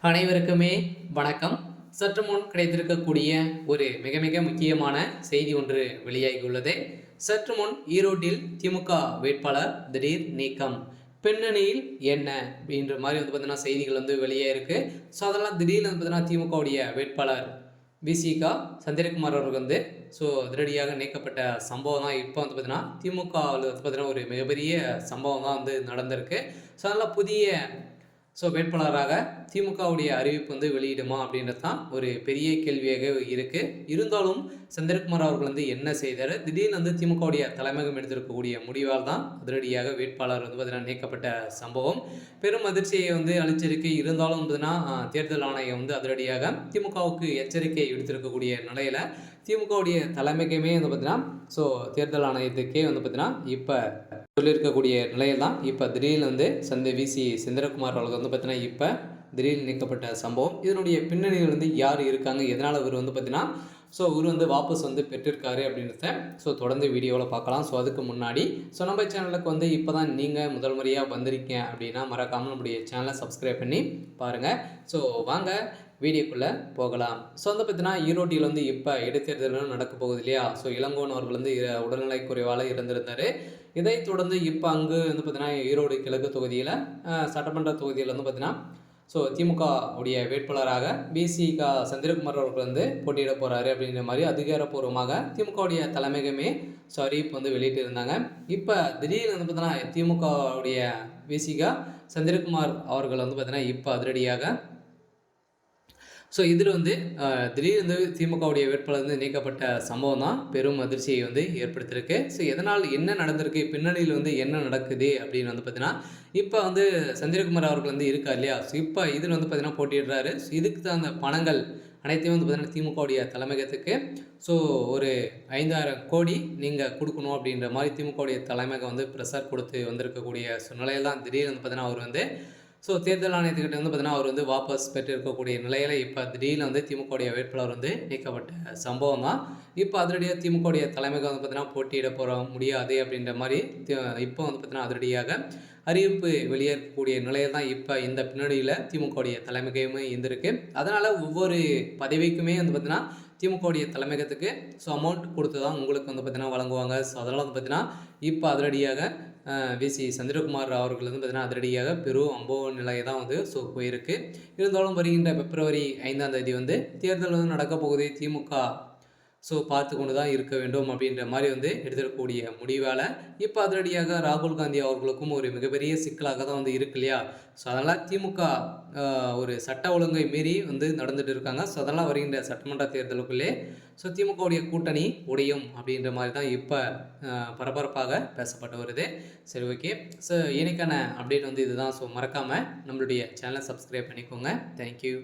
அனைவருக்குமே வணக்கம். சற்று முன் கிடைத்திருக்கக்கூடிய ஒரு மிக மிக முக்கியமான செய்தி ஒன்று வெளியாகியுள்ளது. சற்று முன் ஈரோட்டில் திமுக வேட்பாளர் திடீர் நீக்கம், பின்னணியில் என்ன அப்படின்ற மாதிரி பார்த்தீங்கன்னா செய்திகள் வெளியே இருக்கு. ஸோ அதெல்லாம் திடீர்னு பார்த்தீங்கன்னா திமுகவுடைய வேட்பாளர் விசிகா சந்திரகுமார் அவர்கள் அதிரடியாக நீக்கப்பட்ட சம்பவம் தான் இப்போ பார்த்தீங்கன்னா திமுகவில் பார்த்தீங்கன்னா ஒரு மிகப்பெரிய சம்பவம் தான் நடந்திருக்கு. ஸோ அதெல்லாம் புதிய வேட்பாளராக திமுகவுடைய அறிவிப்பு வெளியிடுமா அப்படின்றது தான் ஒரு பெரிய கேள்வியாக இருக்குது. இருந்தாலும் சந்திரகுமார் அவர்கள் என்ன செய்தார், திடீர்னு திமுகவுடைய தலைமையகம் எடுத்திருக்கக்கூடிய முடிவால் தான் அதிரடியாக வேட்பாளர் பார்த்தீங்கன்னா நீக்கப்பட்ட சம்பவம் பெரும் அதிர்ச்சியை அளிச்சிருக்கு. இருந்தாலும் தேர்தல் ஆணையம் அதிரடியாக திமுகவுக்கு எச்சரிக்கை எடுத்திருக்கக்கூடிய நிலையில் திமுகவுடைய தலைமைக்குமே பார்த்தீங்கன்னா தேர்தல் ஆணையத்துக்கே பார்த்தீங்கன்னா இப்போ சொல்லியிருக்கக்கூடிய நிலையில் தான் இப்போ திடீர்னு விசி செந்திரகுமார் அவர்கள் பார்த்தீங்கன்னா இப்போ திடீர்னு நீக்கப்பட்ட சம்பவம். இதனுடைய பின்னணியில் யார் இருக்காங்க, எதனால் இவர் பார்த்தீங்கன்னா இவர் வாபஸ் பெற்றிருக்காரு அப்படின்றத தொடர்ந்து வீடியோவில் பார்க்கலாம். அதுக்கு முன்னாடி நம்ம சேனலுக்கு இப்போ தான் நீங்கள் முதல் முறையாக வந்திருக்கீங்க அப்படின்னா மறக்காமல் நம்முடைய சேனலை சப்ஸ்கிரைப் பண்ணி பாருங்கள். வாங்க வீடியோக்குள்ளே போகலாம். பார்த்தீங்கன்னா ஈரோட்டில் இப்போ இடைத்தேர்தல் நடக்க போகுது இல்லையா. இளங்கோன் அவர்கள் உடல்நிலை குறைவால் இருந்திருந்தார். இதைத் தொடர்ந்து இப்போ அங்கு பார்த்தீங்கன்னா ஈரோடு கிழக்கு தொகுதியில் சட்டமன்ற தொகுதியில் பார்த்தீங்கன்னா திமுக உடைய வேட்பாளராக விசிகா சந்திரகுமார் அவர்கள் போட்டியிட போகிறாரு அப்படிங்கிற மாதிரி அதிகாரப்பூர்வமாக திமுகவுடைய தலைமையகமே அறிவிப்பு வெளியிட்டு இருந்தாங்க. இப்போ திடீர்னு பார்த்தீங்கன்னா திமுகவுடைய விசிகா சந்திரகுமார் அவர்கள் பார்த்தீங்கன்னா இப்போ அதிரடியாக இதில் திடீர்னு திமுகவுடைய வேட்பாளர் நீக்கப்பட்ட சம்பவம் தான் பெரும் அதிர்ச்சியை ஏற்படுத்தியிருக்கு. எதனால் என்ன நடந்திருக்கு, பின்னணியில் என்ன நடக்குது அப்படின்னு பார்த்தீங்கன்னா இப்போ சந்திரகுமார் அவர்கள் இருக்கார் இல்லையா. இப்போ இதில் பார்த்தீங்கன்னா போட்டியிடுறாரு. இதுக்கு தான் அந்த பணங்கள் அனைத்தையும் பார்த்தீங்கன்னா திமுகவுடைய தலைமையகத்துக்கு ஒரு 5000 கோடி நீங்கள் கொடுக்கணும் அப்படின்ற மாதிரி திமுகவுடைய தலைமையகம் ப்ரெஷர் கொடுத்து வந்திருக்கக்கூடிய சூழ்நிலையில் தான் திடீர்னு பார்த்தீங்கன்னா அவர் தேர்தல் ஆணையத்துக்கிட்ட பார்த்தீங்கன்னா அவர் வாபஸ் பெற்றிருக்கக்கூடிய நிலையில் இப்போ திடீர்னு திமுகவுடைய வேட்பாளர் நீக்கப்பட்ட சம்பவம் தான். இப்போ அதிரடியாக திமுகவுடைய தலைமைக்கு பார்த்தீங்கன்னா போட்டியிட முடியாது அப்படின்ற மாதிரி இப்போ பார்த்தீங்கன்னா அதிரடியாக அறிவிப்பு வெளியேறக்கூடிய நிலையில் தான் இப்போ இந்த பின்னணியில் திமுகவுடைய தலைமைக்குமே இருந்திருக்கு. அதனால் ஒவ்வொரு பதவிக்குமே பார்த்தீங்கன்னா திமுகவுடைய தலைமையகத்துக்கு அமௌண்ட் கொடுத்து தான் உங்களுக்கு பார்த்தீங்கன்னா வழங்குவாங்க. அதனால் பார்த்தீங்கன்னா இப்போ அதிரடியாக விசி சந்திரகுமார் அவர்கள் பார்த்தீங்கன்னா அதிரடியாக பெரும் அம்பவ நிலையை தான் போயிருக்கு. இருந்தாலும் வருகின்ற பிப்ரவரி 5ஆம் தேதி தேர்தல் நடக்க போகுது. திமுக பார்த்து கொண்டு தான் இருக்க வேண்டும் அப்படின்ற மாதிரி எடுத்துக்கூடிய முடிவால் இப்போ அதிரடியாக ராகுல் காந்தி அவர்களுக்கும் ஒரு மிகப்பெரிய சிக்கலாக தான் இருக்கு இல்லையா. அதனால் திமுக ஒரு சட்ட ஒழுங்கை மீறி நடந்துட்டு இருக்காங்க. அதெல்லாம் வருகின்ற சட்டமன்ற தேர்தலுக்குள்ளே திமுகவுடைய கூட்டணி உடையும் அப்படின்ற மாதிரி தான் இப்போ பரபரப்பாக பேசப்பட்டு வருது. சரி, ஓகே. இன்னைக்கான அப்டேட் இதுதான். மறக்காமல் நம்மளுடைய சேனலை சப்ஸ்கிரைப் பண்ணிக்கோங்க. தேங்க்யூ.